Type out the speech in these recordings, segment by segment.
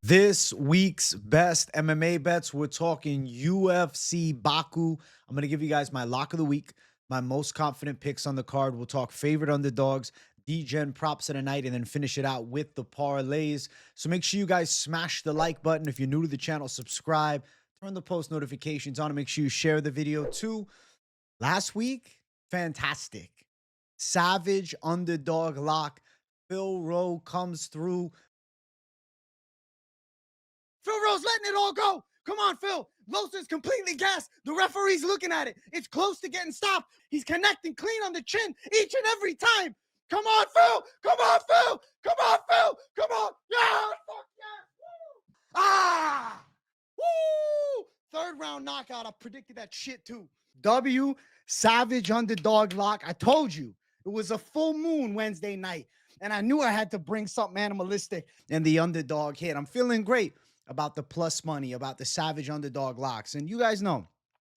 This week's best MMA bets, we're talking UFC Baku. I'm going to give you guys my lock of the week, my most confident picks on the card. We'll talk favorite underdogs, Degen Props of the night, and then finish it out with the parlays. So make sure you guys smash the like button. If you're new to the channel, subscribe, turn the post notifications on, and make sure you share the video too. Last week, fantastic. Savage underdog lock. Phil Rowe comes through. Phil Rowe's letting it all go. Come on, Phil. Loson's completely gassed. The referee's looking at it. It's close to getting stopped. He's connecting clean on the chin each and every time. Come on, Phil. Come on, Phil. Come on, Phil. Come on. Yeah, fuck yes. Woo. Ah. Woo. Third round knockout. I predicted that shit too. W. Savage underdog lock. I told you. It was a full moon Wednesday night, and I knew I had to bring something animalistic, and the underdog hit. I'm feeling great about the plus money, about the Savage underdog locks. And you guys know,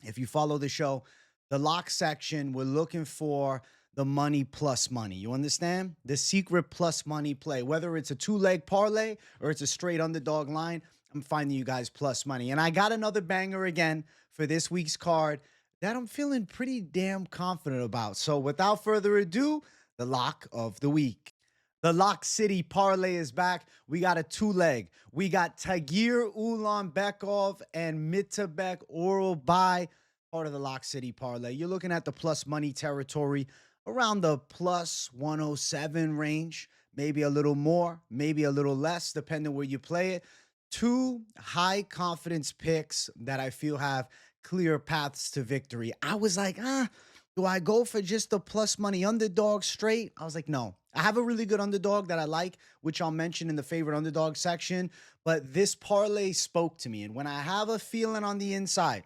if you follow the show, the lock section, we're looking for the money plus money. You understand? The secret plus money play, whether it's a two-leg parlay or it's a straight underdog line, I'm finding you guys plus money. And I got another banger again for this week's card that I'm feeling pretty damn confident about. So without further ado, the lock of the week. The Lock City parlay is back. We got a two-leg. We got Tagir Ulanbekov and Mitabek Orolbai, part of the Lock City parlay. You're looking at the plus money territory around the plus 107 range, maybe a little more, maybe a little less, depending where you play it. Two high confidence picks that I feel have clear paths to victory. I was like, do I go for just the plus money underdog straight? I was like, no. I have a really good underdog that I like, which I'll mention in the favorite underdog section. But this parlay spoke to me. And when I have a feeling on the inside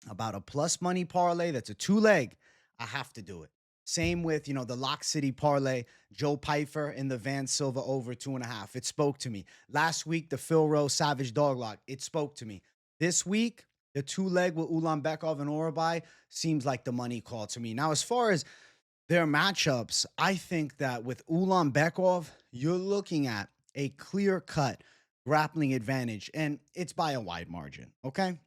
about a plus money parlay that's a two-leg, I have to do it. Same with, the Lock City parlay, Joe Pyfer in the Van Silva over 2.5. It spoke to me. Last week, the Phil Rowe Savage dog lock. It spoke to me. This week, the two-leg with Ulanbekov and Orolbai seems like the money call to me. Now, as far as their matchups, I think that with Ulanbekov, you're looking at a clear-cut grappling advantage, and it's by a wide margin, okay?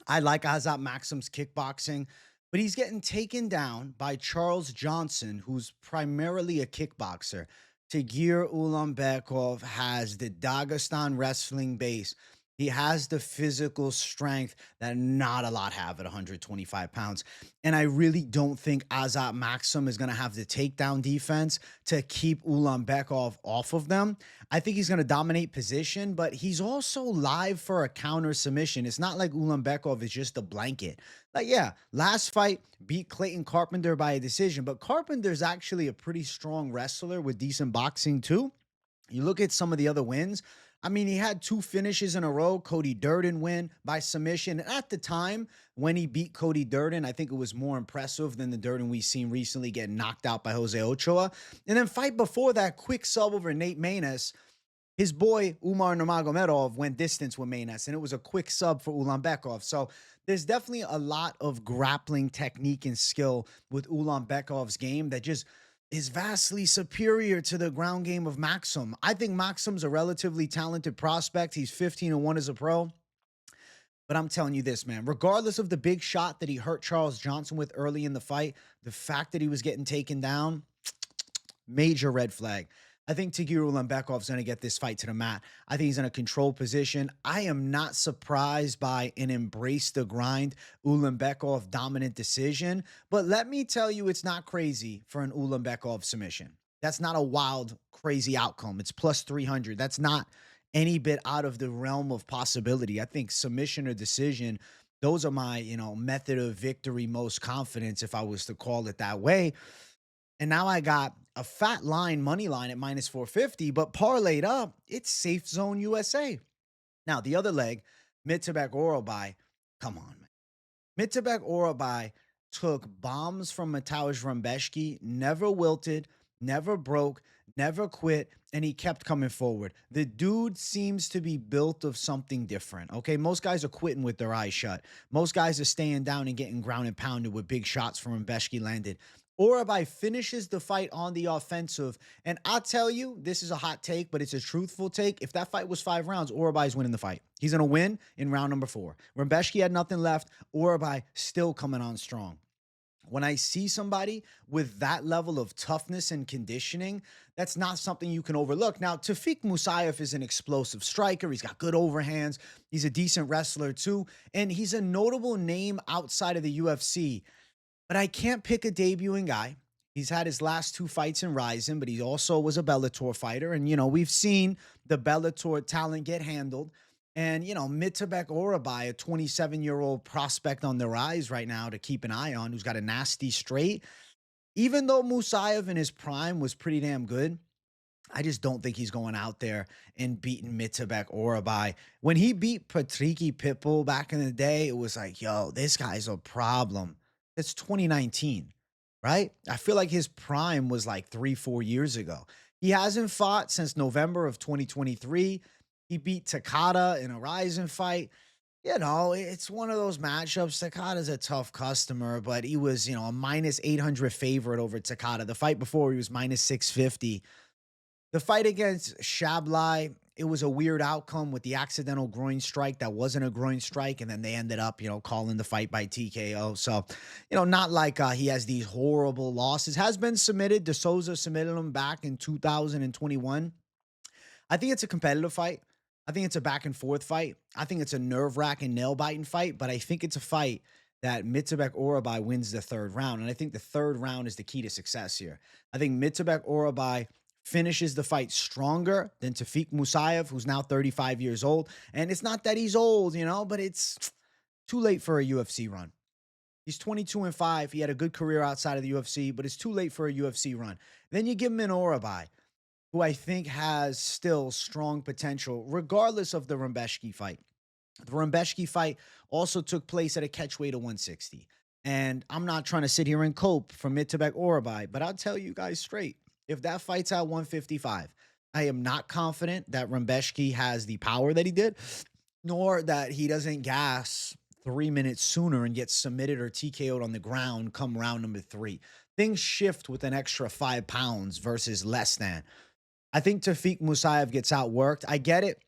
I like Azat Maksum's kickboxing, but he's getting taken down by Charles Johnson, who's primarily a kickboxer. Tagir Ulanbekov has the Dagestan wrestling base. He has the physical strength that not a lot have at 125 pounds. And I really don't think Azat Maksum is going to have the takedown defense to keep Ulanbekov off of them. I think he's going to dominate position, but he's also live for a counter submission. It's not like Ulanbekov is just a blanket. Like, yeah, last fight beat Clayton Carpenter by a decision, but Carpenter's actually a pretty strong wrestler with decent boxing too. You look at some of the other wins. I mean, he had two finishes in a row. Cody Durden win by submission. And at the time, when he beat Cody Durden, I think it was more impressive than the Durden we've seen recently getting knocked out by Jose Ochoa. And then fight before that, quick sub over Nate Maness. His boy, Umar Nurmagomedov, went distance with Maness, and it was a quick sub for Ulanbekov. So there's definitely a lot of grappling technique and skill with Ulanbekov's game that just is vastly superior to the ground game of Maksum. I think Maksum's a relatively talented prospect. He's 15-1 as a pro. But I'm telling you this, man, regardless of the big shot that he hurt Charles Johnson with early in the fight, the fact that he was getting taken down, major red flag. I think Tagir Ulanbekov is going to get this fight to the mat. I think he's in a controlled position. I am not surprised by an embrace the grind Ulanbekov dominant decision, but let me tell you, it's not crazy for an Ulanbekov submission. That's not a wild, crazy outcome. It's plus 300. That's not any bit out of the realm of possibility. I think submission or decision, those are my, method of victory, most confidence, if I was to call it that way. And now I got a fat line, money line at minus 450, but parlayed up, it's Safe Zone USA. Now, the other leg, Mitabek Orolbai, come on, man. Mitabek Orolbai took bombs from Mateusz Rembeszki, never wilted, never broke, never quit, and he kept coming forward. The dude seems to be built of something different, okay? Most guys are quitting with their eyes shut. Most guys are staying down and getting ground and pounded with big shots from Rembeszki landed. Orolbai finishes the fight on the offensive. And I'll tell you, this is a hot take, but it's a truthful take. If that fight was 5 rounds, Orolbai's winning the fight. He's going to win in round number 4. Rimbeschke had nothing left. Orolbai still coming on strong. When I see somebody with that level of toughness and conditioning, that's not something you can overlook. Now, Tafik Musayev is an explosive striker. He's got good overhands. He's a decent wrestler too. And he's a notable name outside of the UFC. But I can't pick a debuting guy. He's had his last 2 fights in Ryzen, but he also was a Bellator fighter. And, we've seen the Bellator talent get handled. And, Mitabek Orolbai, a 27-year-old prospect on the rise right now to keep an eye on, who's got a nasty straight. Even though Musayev in his prime was pretty damn good, I just don't think he's going out there and beating Mitabek Orolbai. When he beat Patricky Pitbull back in the day, it was like, yo, this guy's a problem. It's 2019, right? I feel like his prime was like 3-4 years ago. He hasn't fought since November of 2023. He beat Takada in a Ryzen fight. It's one of those matchups. Takada's a tough customer, but he was, a -800 favorite over Takada. The fight before, he was -650. The fight against Shablai, it was a weird outcome with the accidental groin strike that wasn't a groin strike, and then they ended up, calling the fight by TKO. So, not like he has these horrible losses. Has been submitted. De Souza submitted him back in 2021. I think it's a competitive fight. I think it's a back-and-forth fight. I think it's a nerve-wracking, nail-biting fight, but I think it's a fight that Mitabek Orolbai wins the 3rd round, and I think the 3rd round is the key to success here. I think Mitabek Orolbai finishes the fight stronger than Tafik Musayev, who's now 35 years old. And it's not that he's old, but it's too late for a UFC run. He's 22-5. He had a good career outside of the UFC, but it's too late for a UFC run. Then you give him an Orolbai, who I think has still strong potential, regardless of the Rimbeschke fight. The Rimbeschke fight also took place at a catchweight of 160. And I'm not trying to sit here and cope for Mitabek Orolbai, but I'll tell you guys straight. If that fight's at 155, I am not confident that Rimbeschke has the power that he did, nor that he doesn't gas 3 minutes sooner and get submitted or TKO'd on the ground come round number 3. Things shift with an extra 5 pounds versus less than. I think Tafik Musayev gets outworked. I get it.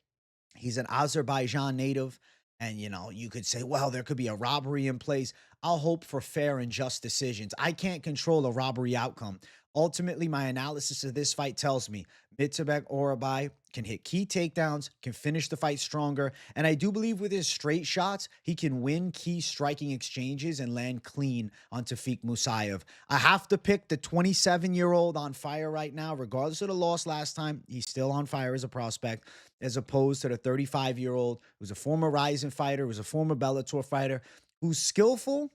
He's an Azerbaijan native. And, you could say, well, there could be a robbery in place. I'll hope for fair and just decisions. I can't control a robbery outcome. Ultimately, my analysis of this fight tells me Mitabek Orolbai can hit key takedowns, can finish the fight stronger, and I do believe with his straight shots, he can win key striking exchanges and land clean on Tafik Musayev. I have to pick the 27-year-old on fire right now, regardless of the loss last time. He's still on fire as a prospect, as opposed to the 35-year-old who's a former Ryzen fighter, who's a former Bellator fighter, who's skillful,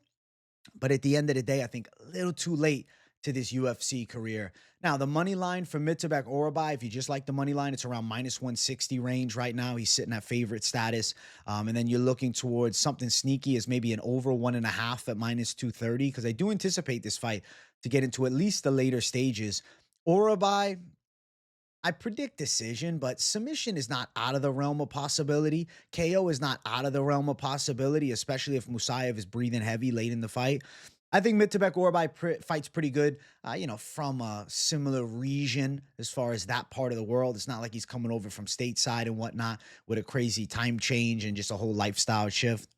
but at the end of the day, I think a little too late to this UFC career. Now, the money line for Mitabek Orolbai, if you just like the money line, it's around -160 range right now. He's sitting at favorite status. And then you're looking towards something sneaky as maybe an over 1.5 at -230, because I do anticipate this fight to get into at least the later stages. Orolbai, I predict decision, but submission is not out of the realm of possibility. KO is not out of the realm of possibility, especially if Musayev is breathing heavy late in the fight. I think Mitabek Orolbai fights pretty good, from a similar region as far as that part of the world. It's not like he's coming over from stateside and whatnot with a crazy time change and just a whole lifestyle shift.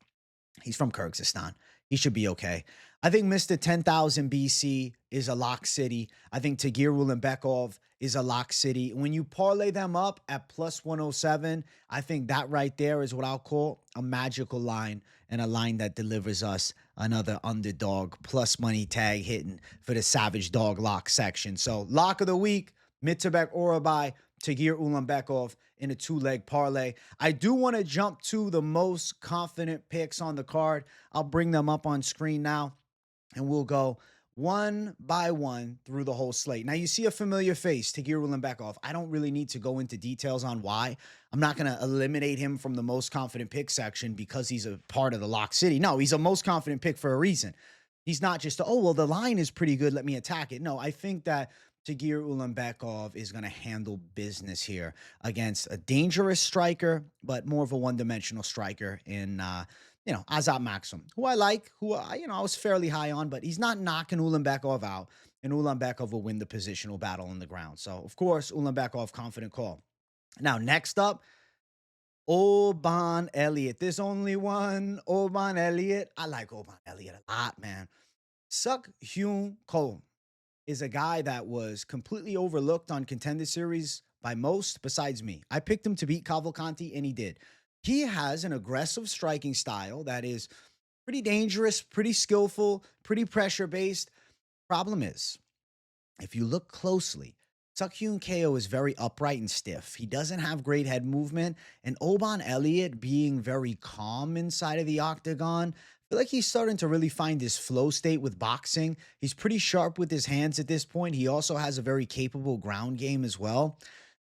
He's from Kyrgyzstan. He should be okay. I think Mr. 10,000 BC is a lock city. I think Tagir Ulanbekov is a lock city. When you parlay them up at +107, I think that right there is what I'll call a magical line, and a line that delivers us another underdog plus money tag hitting for the Savage Dog lock section. So lock of the week, Mitabek Orolbai, Tagir Ulanbekov in a 2-leg parlay. I do want to jump to the most confident picks on the card. I'll bring them up on screen now, and we'll go one by one through the whole slate. Now, you see a familiar face, Tagir Ulanbekov. I don't really need to go into details on why. I'm not going to eliminate him from the most confident pick section because he's a part of the lock city. No, he's a most confident pick for a reason. He's not just, oh, well, the line is pretty good, let me attack it. No, I think that Tagir Ulanbekov is going to handle business here against a dangerous striker, but more of a one-dimensional striker in Azat Maksum, who I like, who I was fairly high on, but he's not knocking Ulanbekov out. and Ulanbekov will win the positional battle on the ground. So, of course, Ulanbekov, confident call. Now, next up, Oban Elliott. There's only one Oban Elliott. I like Oban Elliott a lot, man. Seokhyeon is a guy that was completely overlooked on Contender Series by most besides me. I picked him to beat Cavalcanti, and he did. He has an aggressive striking style that is pretty dangerous, pretty skillful, pretty pressure-based. Problem is, if you look closely, Seokhyeon KO is very upright and stiff. He doesn't have great head movement, and Oban Elliott being very calm inside of the octagon, I feel like he's starting to really find his flow state with boxing. He's pretty sharp with his hands at this point. He also has a very capable ground game as well.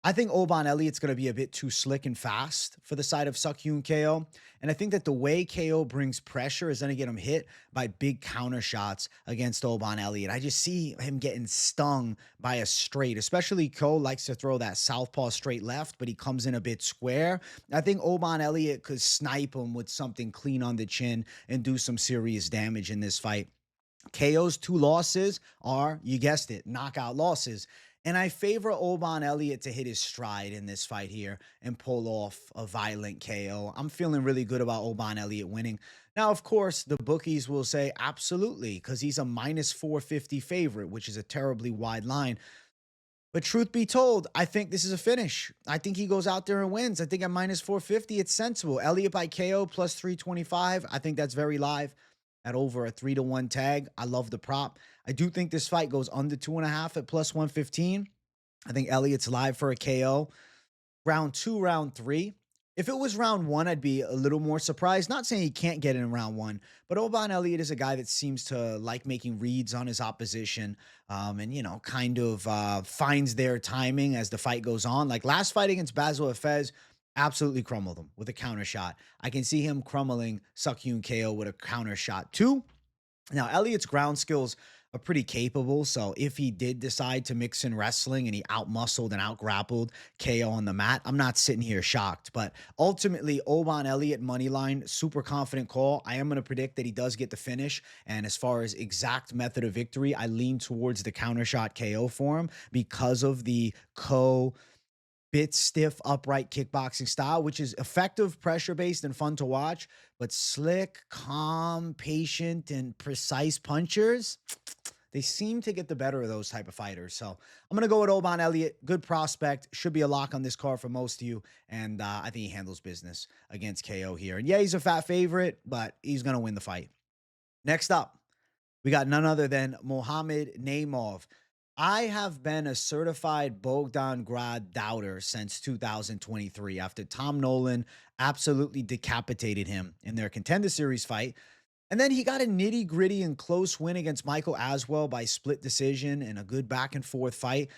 I think Oban Elliott's going to be a bit too slick and fast for the side of Seokhyeon KO. And I think that the way KO brings pressure is going to get him hit by big counter shots against Oban Elliott. I just see him getting stung by a straight, especially KO likes to throw that southpaw straight left, but he comes in a bit square. I think Oban Elliott could snipe him with something clean on the chin and do some serious damage in this fight. KO's 2 losses are, you guessed it, knockout losses. And I favor Oban Elliott to hit his stride in this fight here and pull off a violent KO. I'm feeling really good about Oban Elliott winning. Now, of course, the bookies will say absolutely because he's a minus 450 favorite, which is a terribly wide line. But truth be told, I think this is a finish. I think he goes out there and wins. I think at minus 450, it's sensible. Elliott by KO plus 325. I think that's very live at over a 3-to-1 tag. I love the prop. I do think this fight goes under 2.5 at plus 115. I think Elliott's live for a KO. Round 2, round 3. If it was round 1, I'd be a little more surprised. Not saying he can't get in round 1, but Oban Elliott is a guy that seems to like making reads on his opposition and, you know, kind of finds their timing as the fight goes on. Like last fight against Basil Efez, absolutely crumbled him with a counter shot. I can see him crumbling Seokhyeon KO with a counter shot too. Now, Elliott's ground skills are pretty capable, so if he did decide to mix in wrestling and he outmuscled and outgrappled KO on the mat, I'm not sitting here shocked. But ultimately, Oban Elliott moneyline, super confident call. I am going to predict that he does get the finish, and as far as exact method of victory, I lean towards the counter shot KO for him because of the bit stiff, upright kickboxing style, which is effective, pressure-based, and fun to watch, but slick, calm, patient, and precise punchers, they seem to get the better of those type of fighters. So I'm going to go with Oban Elliott. Good prospect. Should be a lock on this card for most of you, and I think he handles business against KO here. And yeah, he's a fat favorite, but he's going to win the fight. Next up, we got none other than Mohammed Naurdiev. I have been a certified Bogdangrad doubter since 2023 after Tom Nolan absolutely decapitated him in their Contender Series fight. And then he got a nitty-gritty and close win against Michael Aswell by split decision in a good back-and-forth fight.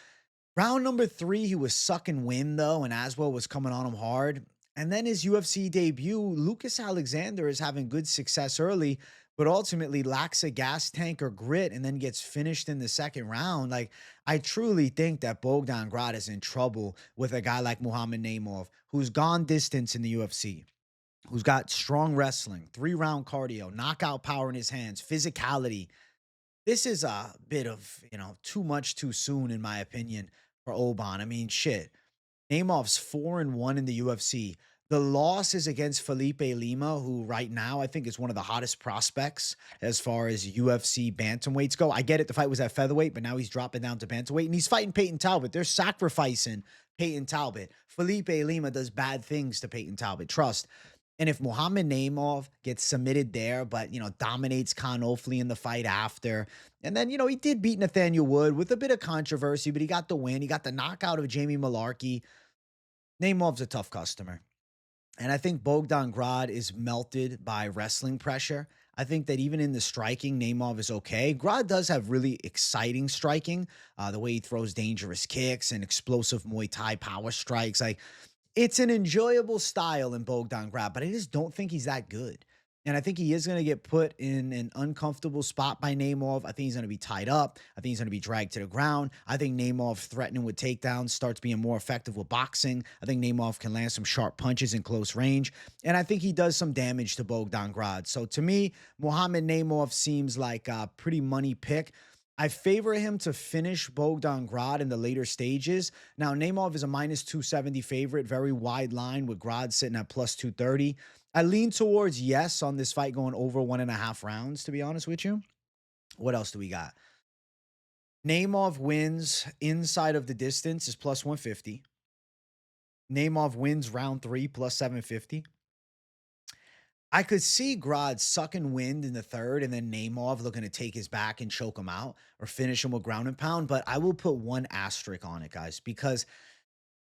Round number 3, he was sucking wind, though, and Aswell was coming on him hard. And then his UFC debut, Lucas Alexander is having good success early, but ultimately lacks a gas tank or grit and then gets finished in the second round. Like, I truly think that Bogdangrad is in trouble with a guy like Mohammed Naurdiev, who's gone distance in the UFC, who's got strong wrestling, 3-round cardio, knockout power in his hands, physicality. This is a bit of, too much too soon, in my opinion, for Oban. I mean, shit. Naurdiev's 4-1 in the UFC. The loss is against Felipe Lima, who right now I think is one of the hottest prospects as far as UFC bantamweights go. I get it, the fight was at featherweight, but now he's dropping down to bantamweight, and he's fighting Peyton Talbot. They're sacrificing Peyton Talbot. Felipe Lima does bad things to Peyton Talbot, trust. And if Mohammed Naurdiev gets submitted there, but, dominates Khan Ofli in the fight after, and then, he did beat Nathaniel Wood with a bit of controversy, but he got the win. He got the knockout of Jamie Malarkey. Naurdiev's a tough customer. And I think Bogdangrad is melted by wrestling pressure. I think that even in the striking, Naurdiev is okay. Grad does have really exciting striking, the way he throws dangerous kicks and explosive Muay Thai power strikes. Like, it's an enjoyable style in Bogdangrad, but I just don't think he's that good. And I think he is going to get put in an uncomfortable spot by Naurdiev. I think he's going to be tied up. I think he's going to be dragged to the ground. I think Naurdiev threatening with takedowns starts being more effective with boxing. I think Naurdiev can land some sharp punches in close range. And I think he does some damage to Bogdangrad. So to me, Mohammed Naurdiev seems like a pretty money pick. I favor him to finish Bogdan Grad in the later stages. Now, Naimov is a minus 270 favorite, very wide line with Grad sitting at plus 230. I lean towards yes on this fight going over 1.5 rounds, to be honest with you. What else do we got? Naimov wins inside of the distance is plus 150. Naimov wins round 3 plus 750. I could see Grad sucking wind in the third and then Naimov looking to take his back and choke him out or finish him with ground and pound. But I will put one asterisk on it, guys, because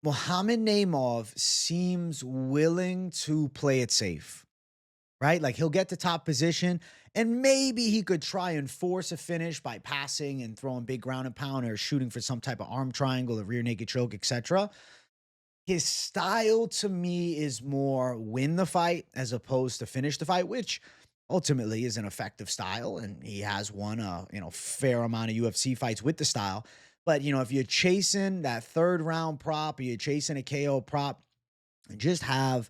Mohammed Naimov seems willing to play it safe, right? Like he'll get to top position and maybe he could try and force a finish by passing and throwing big ground and pound or shooting for some type of arm triangle, a rear naked choke, etc. His style to me is more win the fight as opposed to finish the fight, which ultimately is an effective style. And he has won a fair amount of UFC fights with the style. But if you're chasing that third round prop or you're chasing a KO prop, just have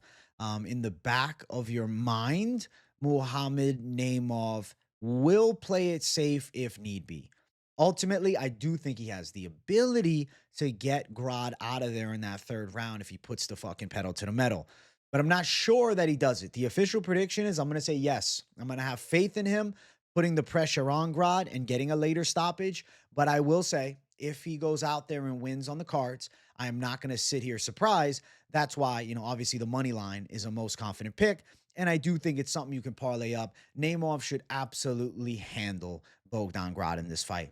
in the back of your mind, Muhammad Naimov will play it safe if need be. Ultimately, I do think he has the ability to get Grad out of there in that third round if he puts the fucking pedal to the metal. But I'm not sure that he does it. The official prediction is I'm going to say yes. I'm going to have faith in him putting the pressure on Grad and getting a later stoppage. But I will say, if he goes out there and wins on the cards, I am not going to sit here surprised. That's why, obviously the money line is a most confident pick. And I do think it's something you can parlay up. Naimov should absolutely handle Bogdan Grad in this fight.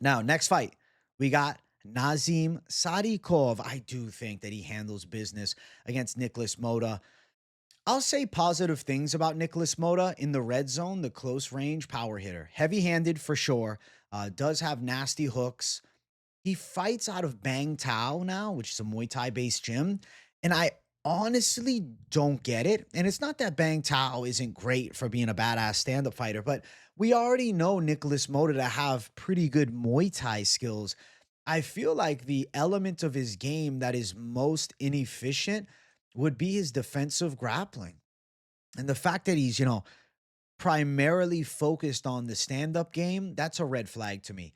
Now, next fight, we got Nazim Sadikov. I do think that he handles business against Nicholas Mota. I'll say positive things about Nicholas Mota in the red zone, the close range power hitter. Heavy-handed for sure. Does have nasty hooks. He fights out of Bang Tao now, which is a Muay Thai-based gym. And I honestly don't get it. And it's not that Bang Tao isn't great for being a badass stand-up fighter, but we already know Nicholas Mota to have pretty good Muay Thai skills. I feel like the element of his game that is most inefficient would be his defensive grappling. And the fact that he's, primarily focused on the stand-up game, that's a red flag to me.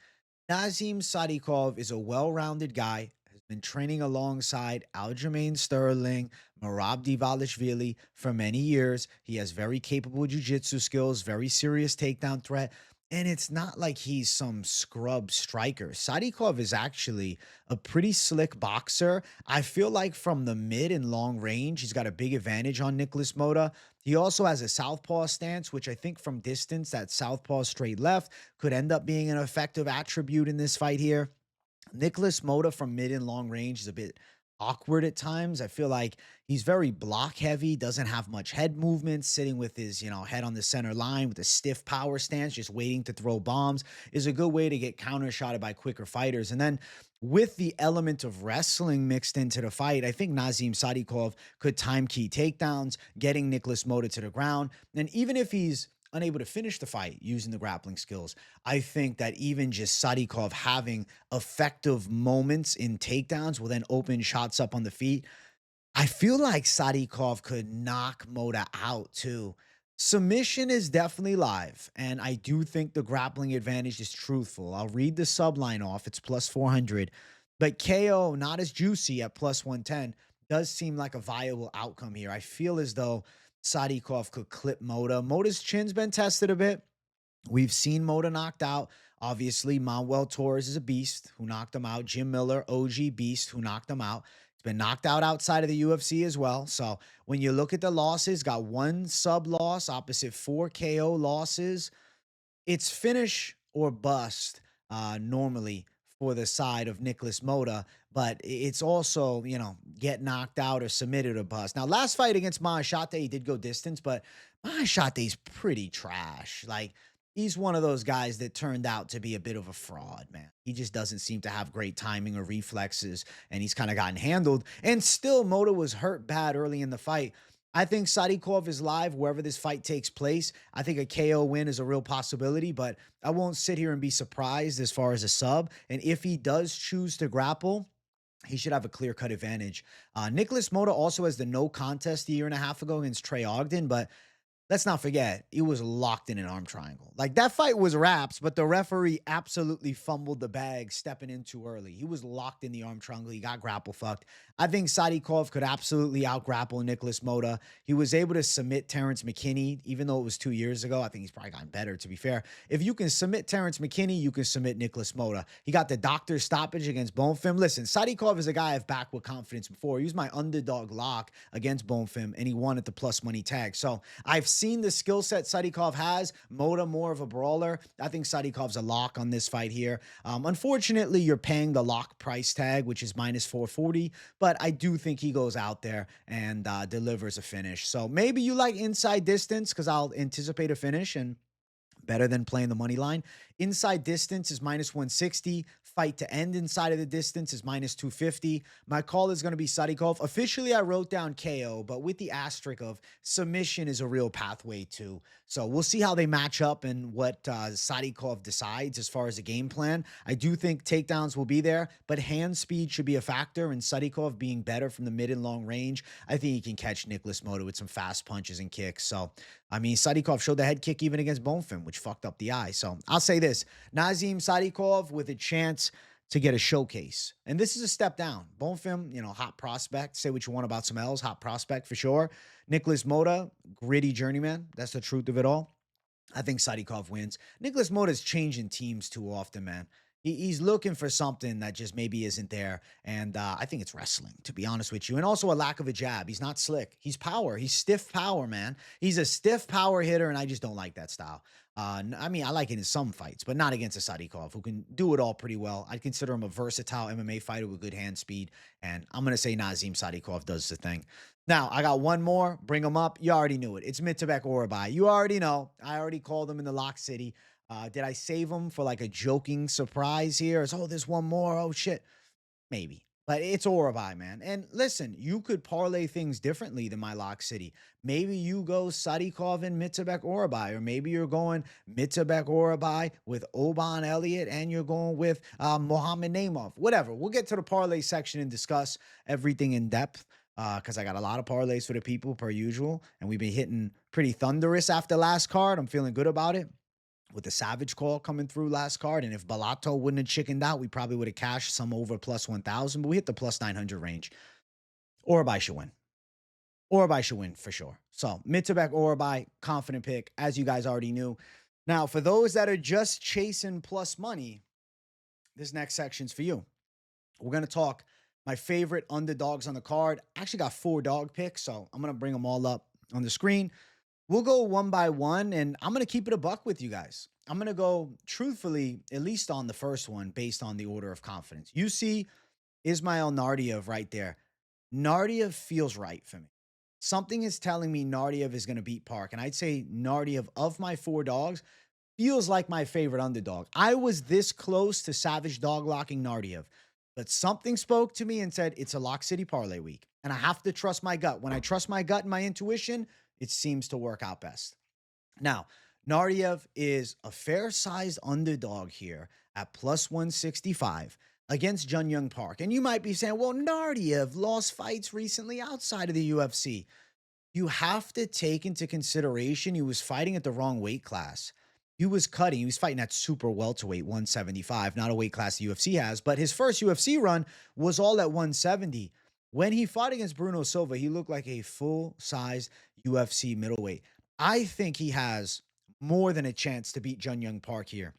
Nazim Sadikov is a well-rounded guy, has been training alongside Aljamain Sterling, Merab Dvalishvili for many years. He has very capable jiu-jitsu skills, very serious takedown threat. And it's not like he's some scrub striker. Sadikov is actually a pretty slick boxer. I feel like from the mid and long range, he's got a big advantage on Nicholas Mota. He also has a southpaw stance, which I think from distance, that southpaw straight left could end up being an effective attribute in this fight here. Nicholas Mota from mid and long range is a bit awkward at times. I feel like he's very block heavy, doesn't have much head movement, sitting with his, head on the center line with a stiff power stance, just waiting to throw bombs is a good way to get counter-shotted by quicker fighters. And then with the element of wrestling mixed into the fight, I think Nazim Sadikov could time key takedowns, getting Nicholas Mota to the ground. And even if he's unable to finish the fight using the grappling skills, I think that even just Sadikov having effective moments in takedowns will then open shots up on the feet. I feel like Sadikov could knock Mota out too. Submission is definitely live, and I do think the grappling advantage is truthful. I'll read the subline off. It's plus 400, but KO, not as juicy at plus 110, does seem like a viable outcome here. I feel as though Sadikov could clip Mota. Mota's chin's been tested a bit. We've seen Mota knocked out. Obviously, Manuel Torres is a beast who knocked him out. Jim Miller, OG beast, who knocked him out. He's been knocked out outside of the UFC as well. So when you look at the losses, got one sub loss opposite 4 KO losses. It's finish or bust normally for the side of Nicholas Mota, but it's also, get knocked out or submitted or bust. Now, last fight against Mahashate, he did go distance, but Mahashate's pretty trash. Like, he's one of those guys that turned out to be a bit of a fraud, man. He just doesn't seem to have great timing or reflexes, and he's kind of gotten handled. And still, Mota was hurt bad early in the fight. I think Sadikov is live wherever this fight takes place. I think a KO win is a real possibility, but I won't sit here and be surprised as far as a sub. And if he does choose to grapple, he should have a clear-cut advantage. Nicholas Mota also has the no contest a year and a half ago against Trey Ogden, but let's not forget, he was locked in an arm triangle. Like, that fight was wraps, but the referee absolutely fumbled the bag stepping in too early. He was locked in the arm triangle. He got grapple fucked. I think Sadikov could absolutely out-grapple Nicholas Mota. He was able to submit Terrence McKinney, even though it was 2 years ago. I think he's probably gotten better, to be fair. If you can submit Terrence McKinney, you can submit Nicholas Mota. He got the doctor stoppage against Bonfim. Listen, Sadikov is a guy I've backed with confidence before. He was my underdog lock against Bonfim, and he won at the plus money tag. So I've seen the skill set Sadikov has. Mota, more of a brawler. I think Sadikov's a lock on this fight here. Unfortunately, you're paying the lock price tag, which is minus 440, but I do think he goes out there and delivers a finish. So maybe you like inside distance because I'll anticipate a finish and better than playing the money line. Inside distance is minus 160. Fight to end inside of the distance is minus 250. My call is going to be Sadikov. Officially, I wrote down KO, but with the asterisk of submission is a real pathway too. So we'll see how they match up and what Sadikov decides as far as the game plan. I do think takedowns will be there, but hand speed should be a factor, and Sadikov being better from the mid and long range, I think he can catch Nicholas Mota with some fast punches and kicks. So, I mean, Sadikov showed the head kick even against Bonfim, which fucked up the eye. So I'll say this, Nazim Sadikov with a chance to get a showcase. And this is a step down. Bonfim, hot prospect. Say what you want about some L's, hot prospect for sure. Nicholas Mota, gritty journeyman. That's the truth of it all. I think Sadikov wins. Nicholas Mota's changing teams too often, man. He's looking for something that just maybe isn't there. And I think it's wrestling, to be honest with you. And also a lack of a jab. He's not slick. He's power. He's stiff power, man. He's a stiff power hitter, and I just don't like that style. I mean, I like it in some fights, but not against a Sadikov, who can do it all pretty well. I'd consider him a versatile MMA fighter with good hand speed. And I'm going to say Nazim Sadikov does the thing. Now, I got one more. Bring him up. You already knew it. It's Mitabek Orolbai. You already know. I already called him in the Lock City. Did I save him for like a joking surprise here? It's, oh, there's one more. Oh, shit. Maybe. But it's Orolbai, man. And listen, you could parlay things differently than my Lock City. Maybe you go Sadikov and Mitabek Orolbai, or maybe you're going Mitabek Orolbai with Oban Elliott, and you're going with Mohammed Naurdiev. Whatever. We'll get to the parlay section and discuss everything in depth. Because I got a lot of parlays for the people per usual. And we've been hitting pretty thunderous after last card. I'm feeling good about it. With the Savage call coming through last card. And if Balato wouldn't have chickened out, we probably would have cashed some over plus 1,000. But we hit the plus 900 range. Orolbai should win. Orolbai should win for sure. So Mitabek Orolbai, confident pick, as you guys already knew. Now, for those that are just chasing plus money, this next section's for you. We're going to talk my favorite underdogs on the card. I actually got 4 dog picks, so I'm going to bring them all up on the screen. We'll go one by one, and I'm going to keep it a buck with you guys. I'm going to go, truthfully, at least on the first one, based on the order of confidence. You see Ismail Naurdiev right there. Naurdiev feels right for me. Something is telling me Naurdiev is going to beat Park, and I'd say Naurdiev, of my 4 dogs, feels like my favorite underdog. I was this close to savage dog locking Naurdiev. But something spoke to me and said, it's a Lock City parlay week. And I have to trust my gut. When I trust my gut and my intuition, it seems to work out best. Now, Naurdiev is a fair-sized underdog here at plus 165 against Jun Young Park. And you might be saying, well, Naurdiev lost fights recently outside of the UFC. You have to take into consideration he was fighting at the wrong weight class. He was cutting. He was fighting at super welterweight, 175, not a weight class the UFC has. But his first UFC run was all at 170. When he fought against Bruno Silva, he looked like a full-size UFC middleweight. I think he has more than a chance to beat Jun Young Park here.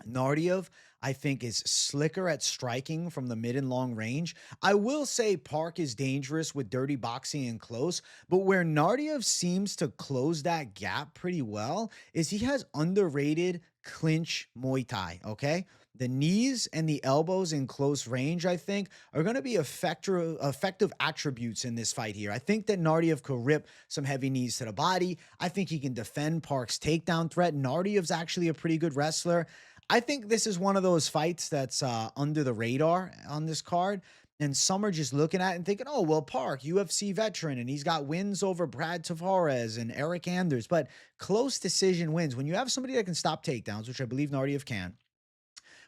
Naurdiev, I think, is slicker at striking from the mid and long range. I will say Park is dangerous with dirty boxing and close, but where Naurdiev seems to close that gap pretty well is he has underrated clinch Muay Thai, okay? The knees and the elbows in close range, I think, are going to be effective attributes in this fight here. I think that Naurdiev could rip some heavy knees to the body. I think he can defend Park's takedown threat. Naurdiev's actually a pretty good wrestler. I think this is one of those fights that's under the radar on this card. And some are just looking at it and thinking, oh, well, Park, UFC veteran, and he's got wins over Brad Tavares and Eric Anders. But close decision wins. When you have somebody that can stop takedowns, which I believe Naurdiev can,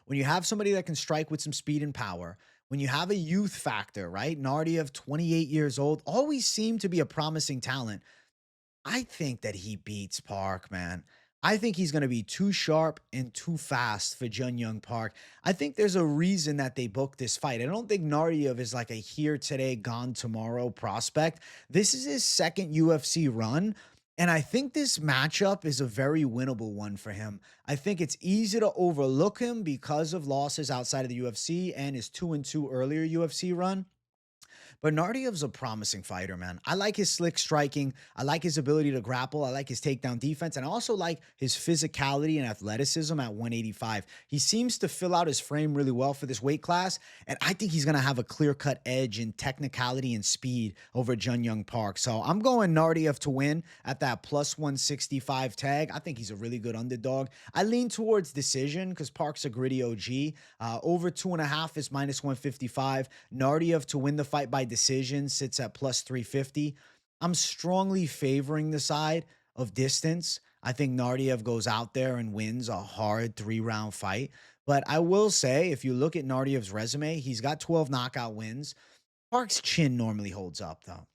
when you have somebody that can strike with some speed and power, when you have a youth factor, right? Naurdiev, 28 years old, always seemed to be a promising talent. I think that he beats Park, man. I think he's going to be too sharp and too fast for Young Park. I think there's a reason that they booked this fight. I don't think Naurdiev is like a here today, gone tomorrow prospect. This is his second UFC run. And I think this matchup is a very winnable one for him. I think it's easy to overlook him because of losses outside of the UFC and his 2-2 earlier UFC run. But Naurdiev's a promising fighter, man. I like his slick striking. I like his ability to grapple. I like his takedown defense. And I also like his physicality and athleticism at 185. He seems to fill out his frame really well for this weight class. And I think he's going to have a clear-cut edge in technicality and speed over Young Park. So I'm going Naurdiev to win at that plus 165 tag. I think he's a really good underdog. I lean towards decision because Park's a gritty OG. Over 2.5 is minus 155. Naurdiev to win the fight by decision sits at plus 350. I'm strongly favoring the side of distance. I think Naurdiev goes out there and wins a hard 3-round fight. But I will say, if you look at Naurdiev's resume, he's got 12 knockout wins. Park's chin normally holds up, though.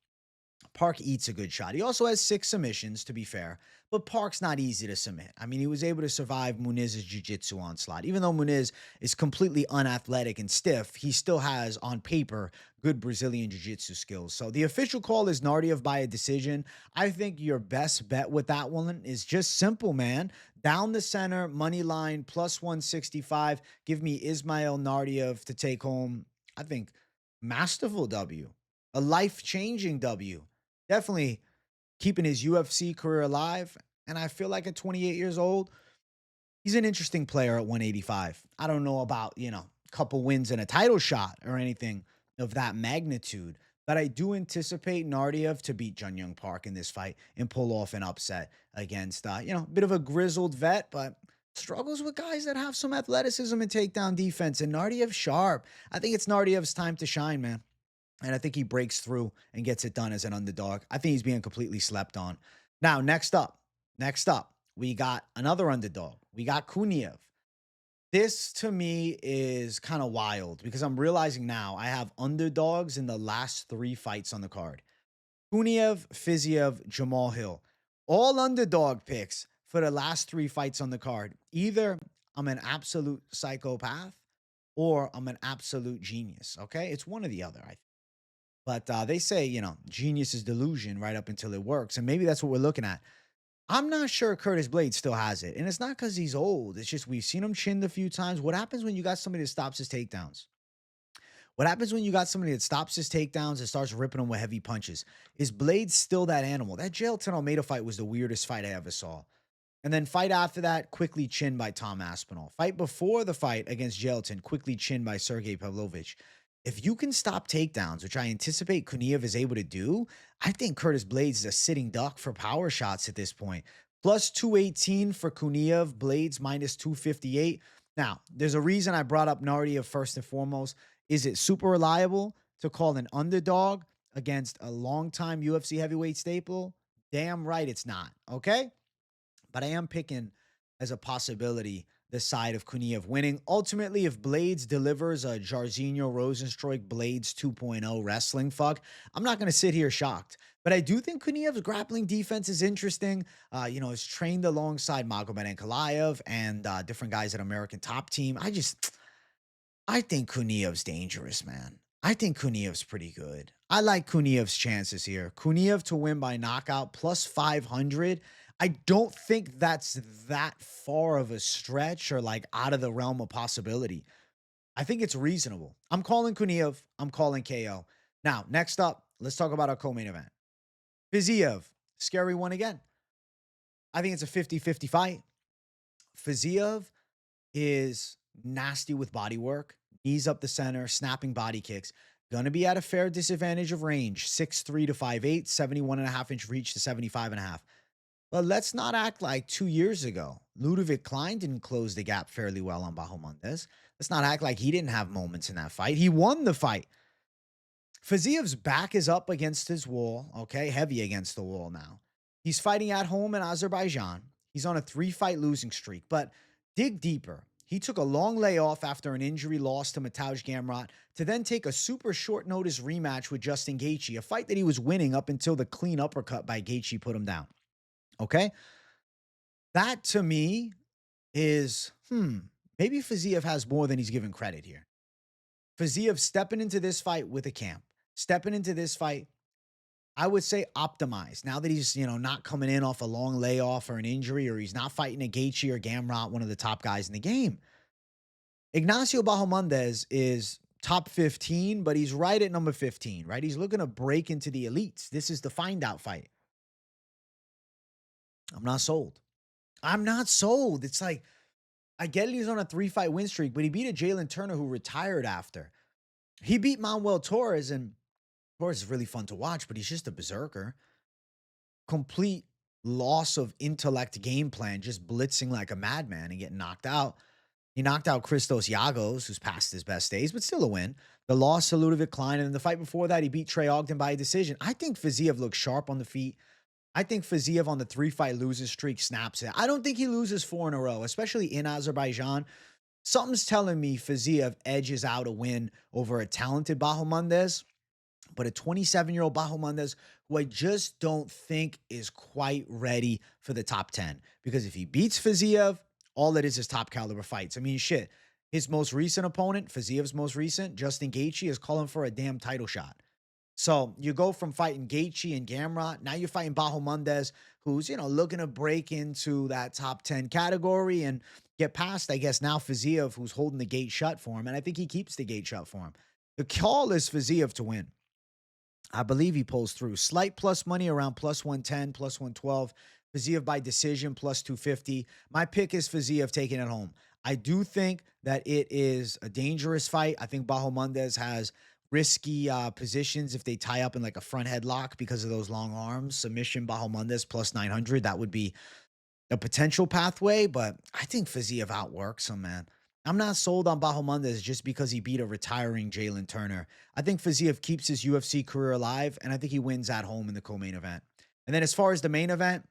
Park eats a good shot. He also has 6 submissions, to be fair, but Park's not easy to submit. I mean, he was able to survive Muniz's jiu-jitsu onslaught. Even though Muniz is completely unathletic and stiff, he still has, on paper, good Brazilian jiu-jitsu skills. So the official call is Naurdiev by a decision. I think your best bet with that one is just simple, man. Down the center, money line, plus 165. Give me Ismail Naurdiev to take home, I think, masterful W. A life-changing W. Definitely keeping his UFC career alive. And I feel like at 28 years old, he's an interesting player at 185. I don't know about, a couple wins and a title shot or anything of that magnitude. But I do anticipate Naurdiev to beat Young Park in this fight and pull off an upset against, a bit of a grizzled vet, but struggles with guys that have some athleticism and takedown defense. And Naurdiev's sharp. I think it's Naurdiev's time to shine, man. And I think he breaks through and gets it done as an underdog. I think he's being completely slept on. Now, next up, we got another underdog. We got Kuniev. This to me is kind of wild because I'm realizing now I have underdogs in the last 3 fights on the card. Kuniev, Fiziev, Jamal Hill. All underdog picks for the last 3 fights on the card. Either I'm an absolute psychopath or I'm an absolute genius, okay? It's one or the other, I think. But they say, genius is delusion right up until it works. And maybe that's what we're looking at. I'm not sure Curtis Blaydes still has it. And it's not because he's old. It's just we've seen him chinned a few times. What happens when you got somebody that stops his takedowns? What happens when you got somebody that stops his takedowns and starts ripping them with heavy punches? Is Blaydes still that animal? That Jailton Almeida fight was the weirdest fight I ever saw. And then fight after that, quickly chinned by Tom Aspinall. Fight before the fight against Jailton, quickly chinned by Sergey Pavlovich. If you can stop takedowns, which I anticipate Kuniev is able to do, I think Curtis Blaydes is a sitting duck for power shots at this point. Plus 218 for Kuniev, Blaydes minus 258. Now, there's a reason I brought up Naurdiev first and foremost. Is it super reliable to call an underdog against a longtime UFC heavyweight staple? Damn right it's not, okay? But I am picking as a possibility the side of Kuniev winning. Ultimately, if Blaydes delivers a Jairzinho Rosenstruik Blaydes 2.0 wrestling fuck, I'm not going to sit here shocked. But I do think Kuniev's grappling defense is interesting. He's trained alongside Magomed Ankalaev and different guys at American Top Team. I think Kuniev's dangerous, man. I think Kuniev's pretty good. I like Kuniev's chances here. Kuniev to win by knockout plus 500. I don't think that's that far of a stretch or like out of the realm of possibility. I think it's reasonable. I'm calling Kuniev. I'm calling KO. Now, next up, let's talk about our co-main event. Fiziev, scary one again. I think it's a 50-50 fight. Fiziev is nasty with body work. Knees up the center, snapping body kicks. Going to be at a fair disadvantage of range. 6'3" to 5'8", 71.5-inch reach to 75.5. But let's not act like 2 years ago, Ludovic Klein didn't close the gap fairly well on Bahamondes. Let's not act like he didn't have moments in that fight. He won the fight. Fiziev's back is up against his wall, okay? Heavy against the wall now. He's fighting at home in Azerbaijan. He's on a 3-fight losing streak. But dig deeper. he took a long layoff after an injury loss to Mateusz Gamrot to then take a super short notice rematch with Justin Gaethje, a fight that he was winning up until the clean uppercut by Gaethje put him down. Okay? That to me is, maybe Fiziev has more than he's given credit here. Fiziev stepping into this fight with a camp, stepping into this fight, I would say optimized. Now that he's, not coming in off a long layoff or an injury, or he's not fighting a Gaethje or Gamrot, one of the top guys in the game. Ignacio Bahamondes is top 15, but he's right at number 15, right? He's looking to break into the elites. This is the find out fight. I'm not sold. It's like, I get he's on a 3-fight win streak, but he beat a Jalen Turner who retired after. He beat Manuel Torres, and Torres is really fun to watch, but he's just a berserker. Complete loss of intellect game plan, just blitzing like a madman and getting knocked out. He knocked out Christos Yagos, who's past his best days, but still a win. The loss to Ludovic Klein, and in the fight before that, he beat Trey Ogden by a decision. I think Fiziev looks sharp on the feet. I think Fiziev on the 3-fight losing streak snaps it. I don't think he loses 4 in a row, especially in Azerbaijan. Something's telling me Fiziev edges out a win over a talented Bahamondes, but a 27-year-old Bahamondes who I just don't think is quite ready for the top 10. Because if he beats Fiziev, all it is top caliber fights. I mean, shit. His most recent opponent, Fiziev's most recent, Justin Gaethje, is calling for a damn title shot. So you go from fighting Gaethje and Gamrot, now you're fighting Bahamondes, who's, looking to break into that top 10 category and get past, I guess, now Fiziev, who's holding the gate shut for him. And I think he keeps the gate shut for him. The call is Fiziev to win. I believe he pulls through. Slight plus money around plus 110, plus 112. Fiziev by decision, plus 250. My pick is Fiziev taking it home. I do think that it is a dangerous fight. I think Bahamondes has risky positions if they tie up in like a front headlock because of those long arms. Submission Bahamondes plus 900. That would be a potential pathway, but I think Fiziev outworks him, man. I'm not sold on Bahamondes just because he beat a retiring Jalen Turner. I think Fiziev keeps his UFC career alive, and I think he wins at home in the co-main event. And then as far as the main event,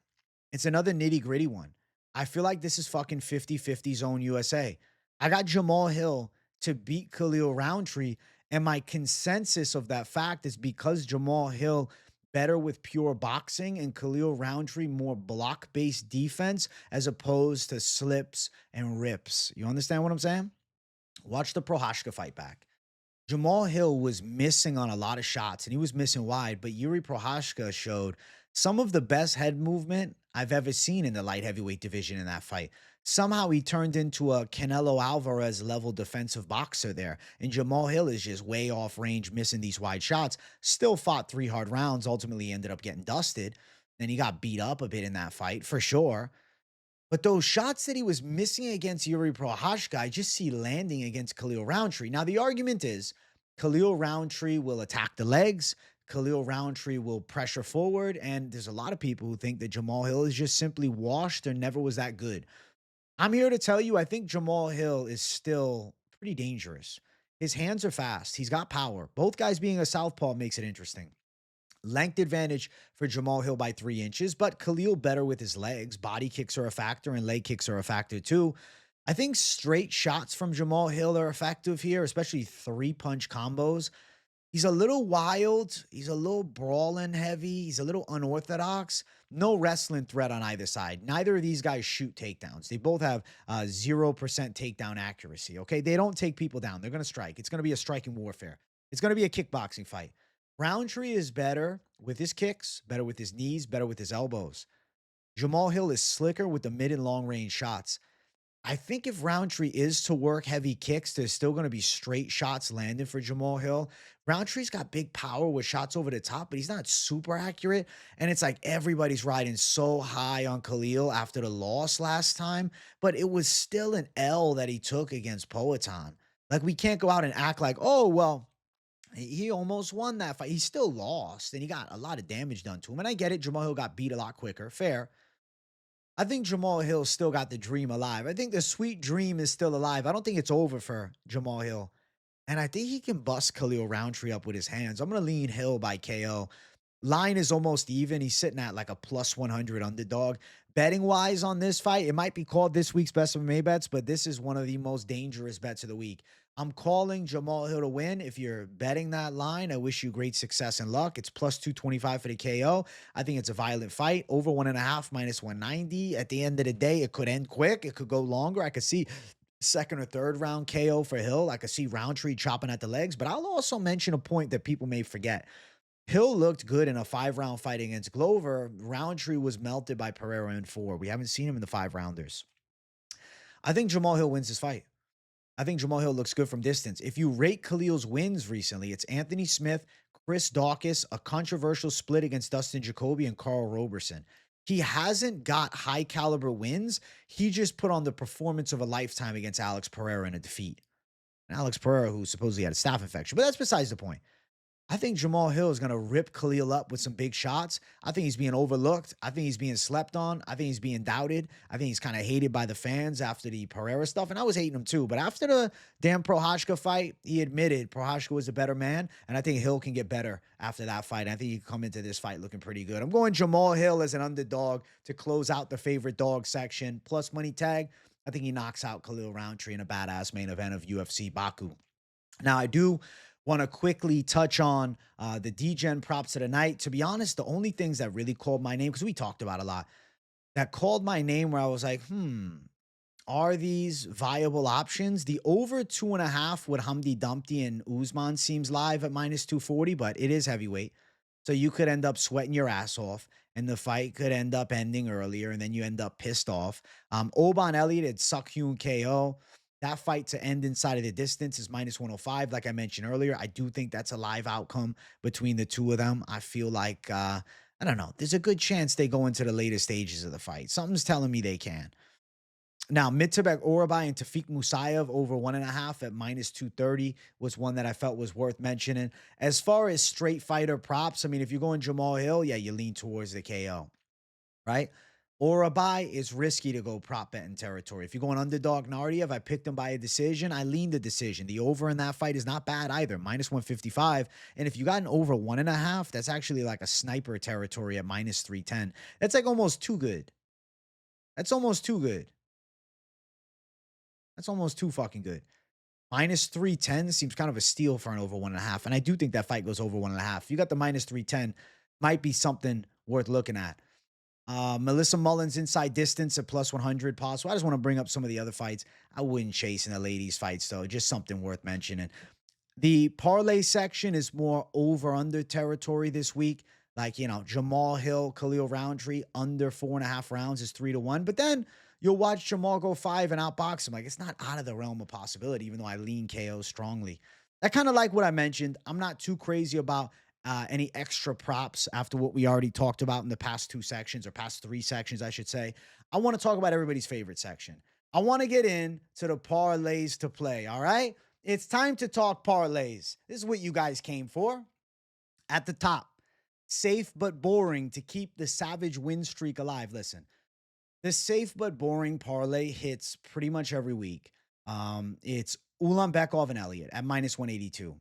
it's another nitty-gritty one. I feel like this is fucking 50-50 zone USA. I got Jamal Hill to beat Khalil Rountree, and my consensus of that fact is because Jamal Hill better with pure boxing and Khalil Rountree more block-based defense as opposed to slips and rips. You understand what I'm saying? Watch the Prochazka fight back. Jamal Hill was missing on a lot of shots, and he was missing wide, but Yuri Prochazka showed some of the best head movement I've ever seen in the light heavyweight division in that fight. Somehow he turned into a Canelo Alvarez level defensive boxer there. And Jamal Hill is just way off range, missing these wide shots. Still fought 3 hard rounds. Ultimately ended up getting dusted. And he got beat up a bit in that fight for sure. But those shots that he was missing against Yuri Prochazka, I just see landing against Khalil Rountree. Now the argument is Khalil Rountree will attack the legs. Khalil Rountree will pressure forward. And there's a lot of people who think that Jamal Hill is just simply washed or never was that good. I'm here to tell you, I think Jamal Hill is still pretty dangerous. His hands are fast. He's got power. Both guys being a southpaw makes it interesting. Length advantage for Jamal Hill by 3 inches, but Khalil better with his legs. Body kicks are a factor and leg kicks are a factor too. I think straight shots from Jamal Hill are effective here, especially 3-punch combos. He's a little wild. He's a little brawling heavy. He's a little unorthodox. No wrestling threat on either side. Neither of these guys shoot takedowns. They both have 0% takedown accuracy, okay? They don't take people down. They're going to strike. It's going to be a striking warfare. It's going to be a kickboxing fight. Rountree is better with his kicks, better with his knees, better with his elbows. Jamal Hill is slicker with the mid and long range shots. I think if Rountree is to work heavy kicks, there's still going to be straight shots landing for Jamal Hill. Rountree's got big power with shots over the top, but he's not super accurate. And it's like everybody's riding so high on Khalil after the loss last time, but it was still an L that he took against Poatan. Like, we can't go out and act like, oh, well, he almost won that fight. He still lost, and he got a lot of damage done to him. And I get it. Jamal Hill got beat a lot quicker. Fair. I think Jamal Hill still got the dream alive. I think the sweet dream is still alive. I don't think it's over for Jamal Hill. And I think he can bust Khalil Rountree up with his hands. I'm going to lean Hill by KO. Line is almost even. He's sitting at like a plus 100 underdog. Betting wise on this fight, it might be called this week's best MMA bets, but this is one of the most dangerous bets of the week. I'm calling Jamal Hill to win. If you're betting that line, I wish you great success and luck. It's plus 225 for the KO. I think it's a violent fight. Over 1.5 minus 190. At the end of the day, it could end quick. It could go longer. I could see second or third round KO for Hill. I could see Rountree chopping at the legs, but I'll also mention a point that people may forget. Hill looked good in a 5-round fight against Glover. Rountree was melted by Pereira in 4. We haven't seen him in the 5-rounders. I think Jamal Hill wins this fight. I think Jamal Hill looks good from distance. If you rate Khalil's wins recently, it's Anthony Smith, Chris Dawkins, a controversial split against Dustin Jacoby, and Carl Roberson. He hasn't got high caliber wins. He just put on the performance of a lifetime against Alex Pereira in a defeat. And Alex Pereira, who supposedly had a staph infection, but that's besides the point. I think Jamal Hill is going to rip Khalil up with some big shots. I think he's being overlooked. I think he's being slept on. I think he's being doubted. I think he's kind of hated by the fans after the Pereira stuff. And I was hating him too. But after the damn Prochazka fight, he admitted Prochazka was a better man. And I think Hill can get better after that fight. I think he can come into this fight looking pretty good. I'm going Jamal Hill as an underdog to close out the favorite dog section. Plus money tag. I think he knocks out Khalil Rountree in a badass main event of UFC Baku. Now, I do want to quickly touch on the Degen props of the night. To be honest, the only things that really called my name, because we talked about a lot, that called my name where I was like, are these viable options? The over 2.5 with Hamdi Dumpty and Usman seems live at minus 240, but it is heavyweight. So you could end up sweating your ass off, and the fight could end up ending earlier, and then you end up pissed off. Oban Elliott at Seokhyeon KO. That fight to end inside of the distance is minus 105. Like I mentioned earlier, I do think that's a live outcome between the two of them. I feel like, I don't know, there's a good chance they go into the later stages of the fight. Something's telling me they can. Now, Mitabek Orolbai and Tafik Musayev over 1.5 at minus 230 was one that I felt was worth mentioning. As far as straight fighter props, I mean, if you're going Jamal Hill, yeah, you lean towards the KO, right? Orolbai is risky to go prop betting territory. If you're going underdog Naurdiev, I picked him by a decision. I leaned the decision. The over in that fight is not bad either, minus 155. And if you got an over 1.5, that's actually like a sniper territory at minus 310. That's like almost too good. That's almost too good. That's almost too fucking good. Minus 310 seems kind of a steal for an over 1.5. And I do think that fight goes over 1.5. If you got the minus 310, might be something worth looking at. Melissa Mullins inside distance at plus 100 possible. I just want to bring up some of the other fights. I wouldn't chase in the ladies fights though. Just something worth mentioning. The parlay section is more over under territory this week. Like, you know, Jamal Hill, Khalil Rountree under 4.5 rounds is 3-1. But then you'll watch Jamal go 5 and outbox him. Like, it's not out of the realm of possibility, even though I lean KO strongly. I kind of like what I mentioned. I'm not too crazy about any extra props after what we already talked about in the past 2 sections, or past 3 sections, I should say. I want to talk about everybody's favorite section. I want to get in to the parlays to play, all right? It's time to talk parlays. This is what you guys came for. At the top, safe but boring to keep the savage win streak alive. Listen, the safe but boring parlay hits pretty much every week. It's Ulanbekov and Elliott at minus 182.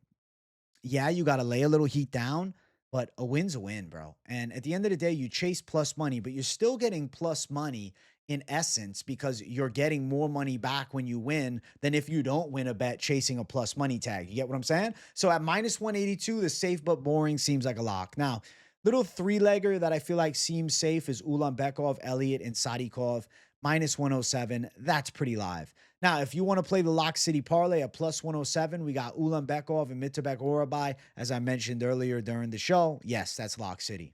Yeah, you got to lay a little heat down, but a win's a win, bro. And at the end of the day, you chase plus money, but you're still getting plus money in essence because you're getting more money back when you win than if you don't win a bet chasing a plus money tag. You get what I'm saying? So at minus 182, the safe but boring seems like a lock. Now, little 3-legger that I feel like seems safe is Ulanbekov, Elliott, and Sadikov, minus 107. That's pretty live. Now, if you want to play the Lock City Parlay at plus 107, we got Ulanbekov and Mitabek Orolbai, as I mentioned earlier during the show. Yes, that's Lock City.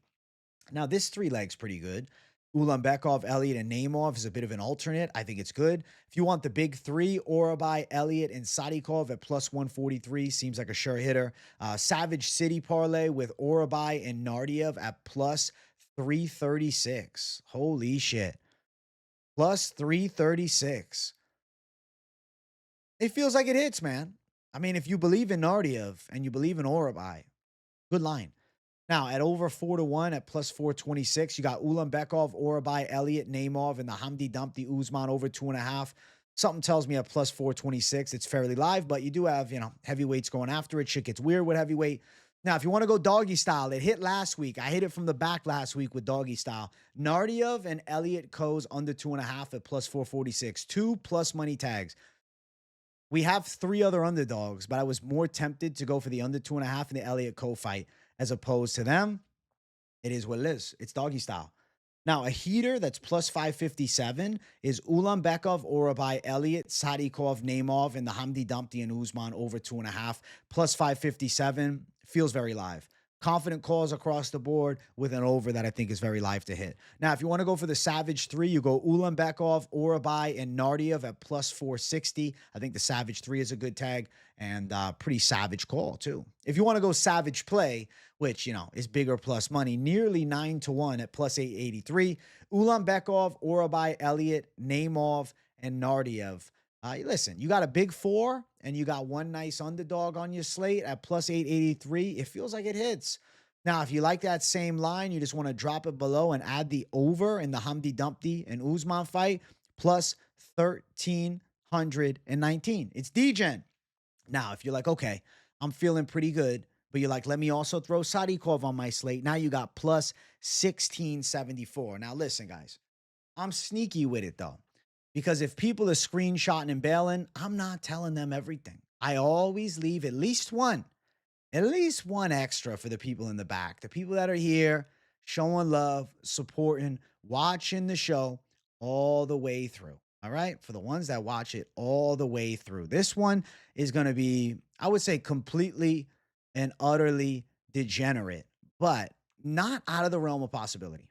Now, this 3-leg's pretty good. Ulanbekov, Elliott, and Naimov is a bit of an alternate. I think it's good. If you want the big 3, Orolbai, Elliott, and Sadikov at plus 143, seems like a sure hitter. Savage City Parlay with Orolbai and Naurdiev at plus 336. Holy shit. Plus 336. It feels like it hits, man. I mean, if you believe in Naurdiev and you believe in Orolbai, good line. Now, at over 4-1 at plus 426, you got Ulanbekov, Orolbai, Elliott, Naimov, and the Hamdi Dumpty Usman over 2.5. Something tells me at plus 426, it's fairly live, but you do have, you know, heavyweights going after it. Shit gets weird with heavyweight. Now, if you want to go doggy style, it hit last week. I hit it from the back last week with doggy style. Naurdiev and Elliott Co's under 2.5 at plus 446. 2 plus money tags. We have 3 other underdogs, but I was more tempted to go for the under 2.5 in the Elliott Co fight as opposed to them. It is what it is. It's doggy style. Now, a heater that's plus 557 is Ulanbekov, Orolbai, Elliott, Sadikov, Naimov, and the Hamdi Dumpty and Usman over 2.5. Plus 557 feels very live. Confident calls across the board with an over that I think is very live to hit. Now, if you want to go for the Savage 3, you go Ulanbekov, Orolbai, and Naurdiev at plus 460. I think the Savage 3 is a good tag and pretty savage call, too. If you want to go Savage play, which, you know, is bigger plus money, nearly 9-1 at plus 883. Ulanbekov, Orolbai, Elliott, Naimov, and Naurdiev. Listen, you got a big 4 and you got one nice underdog on your slate at plus 883. It feels like it hits. Now, if you like that same line, you just want to drop it below and add the over in the Hamdi Dumpty and Usman fight, plus 1,319. It's Degen. Now, if you're like, okay, I'm feeling pretty good, but you're like, let me also throw Sadikov on my slate. Now you got plus 1674. Now, listen, guys, I'm sneaky with it, though. Because if people are screenshotting and bailing, I'm not telling them everything. I always leave at least one extra for the people in the back, the people that are here showing love, supporting, watching the show all the way through. All right. For the ones that watch it all the way through, this one is going to be, I would say, completely and utterly degenerate, but not out of the realm of possibility.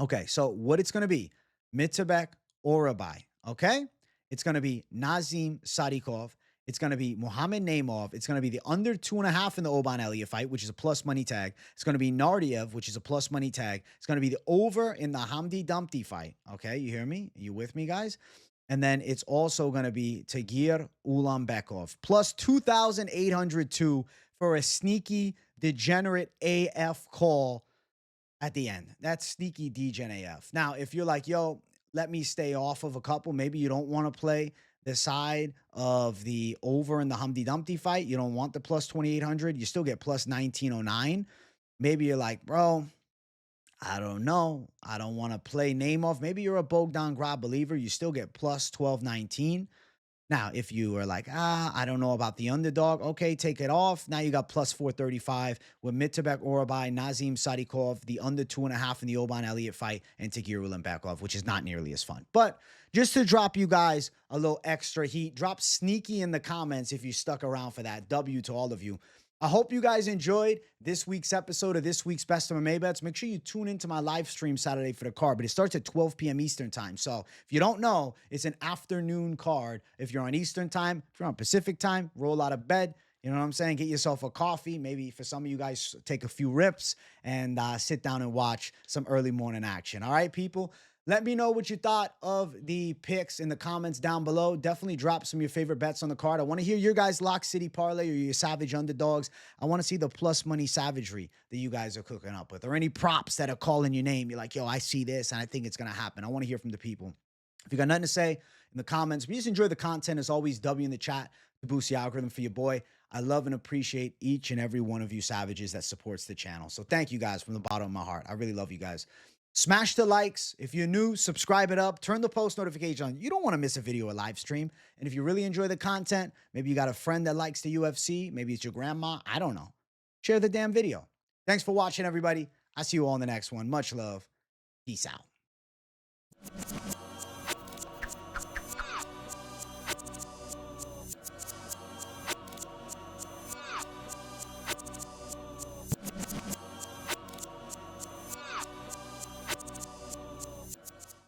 Okay. So what it's going to be, Mitabek, Orolbai, okay? It's going to be Nazim Sadikov. It's going to be Mohammed Naimov. It's going to be the under 2.5 in the Oban Elliott fight, which is a plus money tag. It's going to be Naurdiev, which is a plus money tag. It's going to be the over in the Hamdi Dumpty fight, okay? You hear me? You with me, guys? And then it's also going to be Tagir Ulanbekov, plus 2,802 for a sneaky, degenerate AF call at the end. That's sneaky Degen AF. Now, if you're like, yo, let me stay off of a couple. Maybe you don't want to play the side of the over in the Hamdi Dumpty fight. You don't want the plus 2,800. You still get plus 1,909. Maybe you're like, bro, I don't know. I don't want to play Naimov. Maybe you're a Bogdan Grab believer. You still get plus 1,219. Now, if you are like, I don't know about the underdog, okay, take it off. Now you got plus 435 with Mitabek Orolbai, Nazim Sadikov, the under 2.5 in the Oban Elliott fight, and Tagir Ulanbekov, which is not nearly as fun. But just to drop you guys a little extra heat, drop sneaky in the comments if you stuck around for that. W to all of you. I hope you guys enjoyed this week's episode of this week's Best MMA Bets. Make sure you tune into my live stream Saturday for the card, but it starts at 12 p.m. Eastern time. So if you don't know, it's an afternoon card. If you're on Eastern time, if you're on Pacific time, roll out of bed. You know what I'm saying? Get yourself a coffee. Maybe for some of you guys, take a few rips and sit down and watch some early morning action. All right, people? Let me know what you thought of the picks in the comments down below. Definitely drop some of your favorite bets on the card. I want to hear your guys' Lock City Parlay or your Savage Underdogs. I want to see the plus money savagery that you guys are cooking up with, or any props that are calling your name. You're like, yo, I see this and I think it's going to happen. I want to hear from the people. If you got nothing to say in the comments, please enjoy the content. As always, W in the chat to boost the algorithm for your boy. I love and appreciate each and every one of you savages that supports the channel. So thank you guys from the bottom of my heart. I really love you guys. Smash the likes. If you're new, subscribe it up. Turn the post notification on. You don't want to miss a video or live stream. And if you really enjoy the content, maybe you got a friend that likes the UFC. Maybe it's your grandma. I don't know. Share the damn video. Thanks for watching, everybody. I'll see you all in the next one. Much love. Peace out.